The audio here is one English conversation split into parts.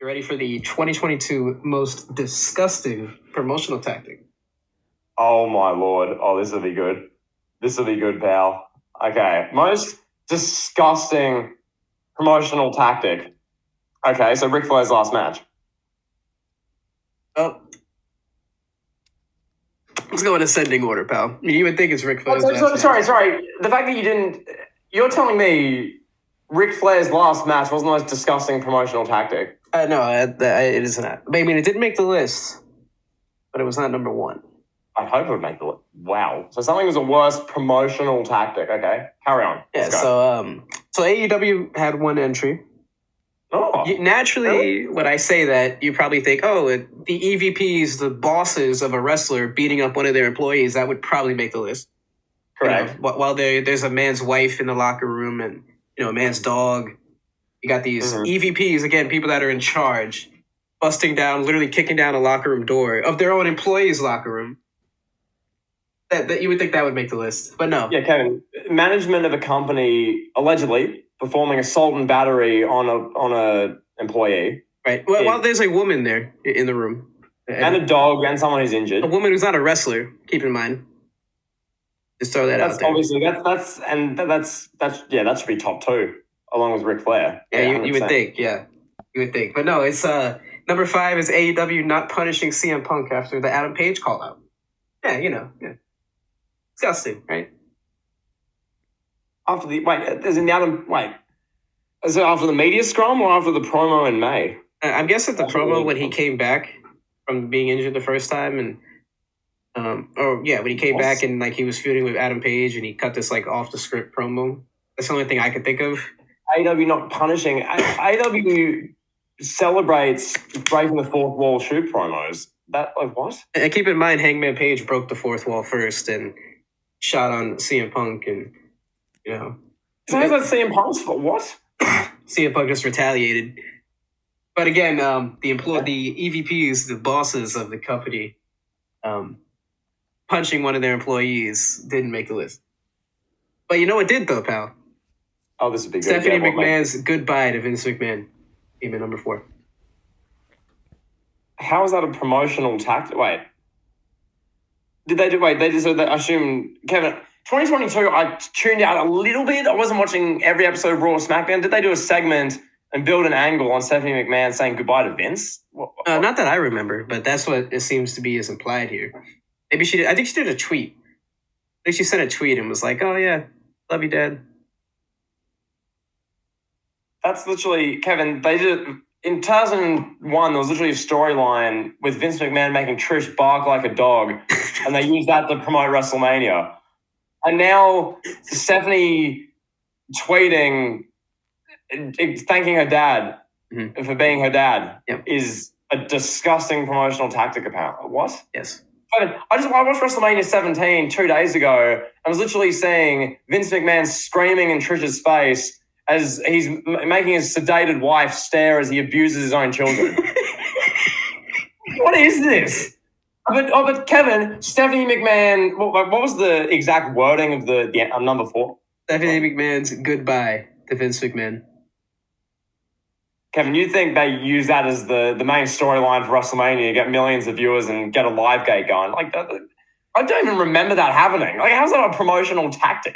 You ready for the 2022 most disgusting promotional tactic? Oh my lord. Oh, this will be good. This will be good, pal. Okay. Most disgusting promotional tactic. Okay, so Ric Flair's last match. Oh, let's go in ascending order, pal. I mean, you would think it's Ric Flair's Sorry. The fact that you didn't. You're telling me Ric Flair's last match wasn't the most disgusting promotional tactic. No, it is not. But I mean, it did make the list, but it was not number one. I hope it would make the list. Wow. So something was a worse promotional tactic. Okay, carry on. Yeah. So AEW had one entry. Oh, naturally, really? When I say that, you probably think, oh, the EVPs, the bosses of a wrestler beating up one of their employees, that would probably make the list. Correct. You know, while there's a man's wife in the locker room and, a man's dog, you got these EVPs, again, people that are in charge, busting down, literally kicking down a locker room door of their own employees' locker room. That you would think that would make the list, but no. Yeah, Kevin, management of a company allegedly performing assault and battery on a employee. Right. Well, there's a woman there in the room. And a dog and someone who's injured. A woman who's not a wrestler, keep in mind. Just throw that out there. Obviously, that should be top two, along with Ric Flair. Yeah, you would think, yeah. You would think. But no, it's number 5 is AEW not punishing CM Punk after the Adam Page call out. Yeah, yeah. Disgusting, right? Is it after the media scrum or after the promo in May? I'm guessing the promo when he came back from being injured the first time, and when he came back and he was feuding with Adam Page and he cut this off the script promo. That's the only thing I could think of. AEW not punishing. AEW celebrates breaking the fourth wall shoot promos. That what? And keep in mind, Hangman Page broke the fourth wall first and shot on CM Punk, and So how's that CM Punk's fault? What? CM Punk just retaliated. But again, the EVPs, the bosses of the company, punching one of their employees didn't make the list. But you know what did though, pal? Oh, this would be good. Stephanie McMahon's goodbye to Vince McMahon came in number 4. How is that a promotional tactic? Wait. They just I assume, Kevin, 2022, I tuned out a little bit. I wasn't watching every episode of Raw or SmackDown. Did they do a segment and build an angle on Stephanie McMahon saying goodbye to Vince? What? Not that I remember, but that's what it seems to be is implied here. Maybe she did. I think she did a tweet. I think she sent a tweet and was like, oh yeah, love you, Dad. That's literally, Kevin, they did in 2001, there was literally a storyline with Vince McMahon making Trish bark like a dog, and they used that to promote WrestleMania. And now Stephanie tweeting, thanking her dad for being her dad is a disgusting promotional tactic, apparently. What? Yes. I watched WrestleMania 17 2 days ago. I was literally seeing Vince McMahon screaming in Trish's face as he's making his sedated wife stare as he abuses his own children. What is this? But Kevin, Stephanie McMahon, what was the exact wording of the number 4? Stephanie McMahon's goodbye to Vince McMahon. Kevin, you think they use that as the main storyline for WrestleMania to get millions of viewers and get a live gate going? I don't even remember that happening. How's that a promotional tactic?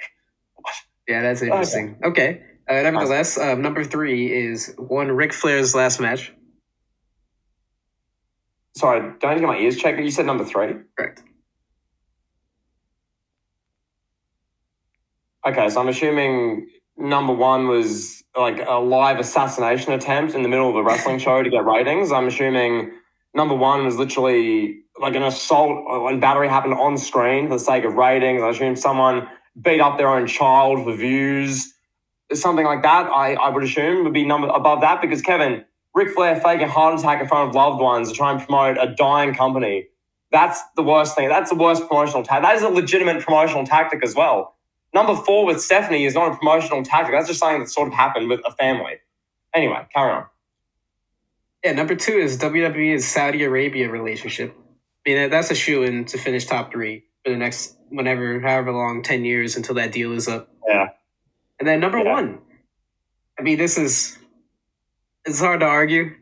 Yeah, that's interesting. Okay. Nevertheless, number 3 is Ric Flair's last match. Sorry, don't I get my ears checked? You said number 3? Correct. Okay, so I'm assuming number 1 was a live assassination attempt in the middle of a wrestling show to get ratings. I'm assuming number 1 was literally an assault and battery happened on screen for the sake of ratings. I assume someone beat up their own child for views. Something like that, I would assume, would be number above that because, Kevin, Ric Flair faking a heart attack in front of loved ones to try and promote a dying company. That's the worst thing. That's the worst promotional tactic. That is a legitimate promotional tactic as well. Number 4 with Stephanie is not a promotional tactic. That's just something that sort of happened with a family. Anyway, carry on. Yeah, number 2 is WWE's Saudi Arabia relationship. I mean, that's a shoo-in to finish top 3 for the next however long, 10 years until that deal is up. Yeah. And then number 1. I mean, it's hard to argue.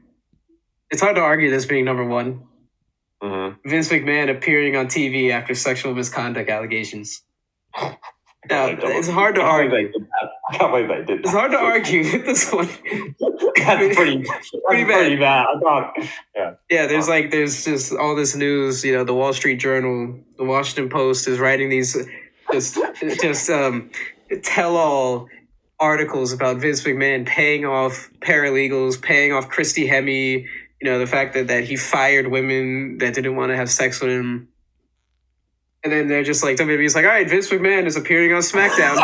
It's hard to argue this being number one. Mm-hmm. Vince McMahon appearing on TV after sexual misconduct allegations. Now, it's hard to argue. I can't believe they did that. It's hard to argue with this one. That's pretty bad. I can't. Yeah. Yeah, there's just all this news. The Wall Street Journal, the Washington Post is writing these just tell-all articles about Vince McMahon paying off paralegals, paying off Christy Hemme. The fact that he fired women that didn't want to have sex with him. And then they're just like, WWE's like, all right, Vince McMahon is appearing on SmackDown.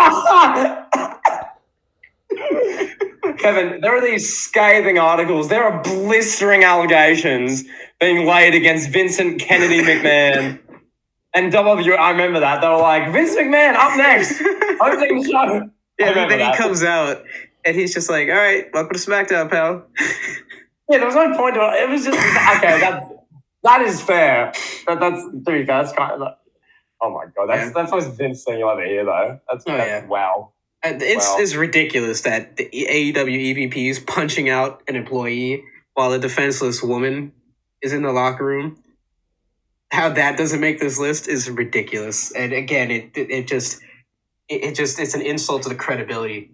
Kevin, there are these scathing articles. There are blistering allegations being laid against Vincent Kennedy McMahon. And WWE, I remember that. They were like, Vince McMahon up next. Opening the show. Yeah, and then he comes out and he's just like, all right, welcome to SmackDown, pal. Yeah, there was no point to it. It was just, okay, that is fair. That's, to be fair, that's kind of like, oh my God, that's the most Vince thing you'll ever hear, though. That's wow. It's ridiculous that the AEW EVP is punching out an employee while a defenseless woman is in the locker room. How that doesn't make this list is ridiculous. And again, it's an insult to the credibility.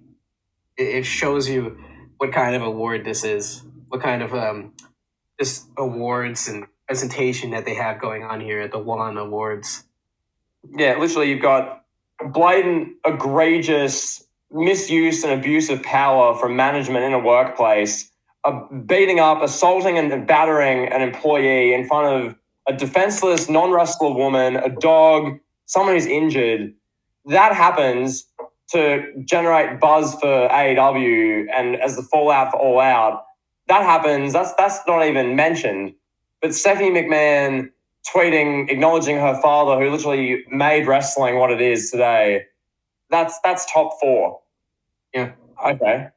It shows you what kind of award this is, what kind of just awards and presentation that they have going on here at the One Awards. Yeah, literally, you've got blatant, egregious misuse and abuse of power from management in a workplace, beating up, assaulting and battering an employee in front of a defenseless, non-wrestler woman, a dog, someone who's injured. That happens to generate buzz for AEW and as the fallout for All Out. That happens. That's not even mentioned. But Stephanie McMahon tweeting, acknowledging her father, who literally made wrestling what it is today. That's top four. Yeah. Okay.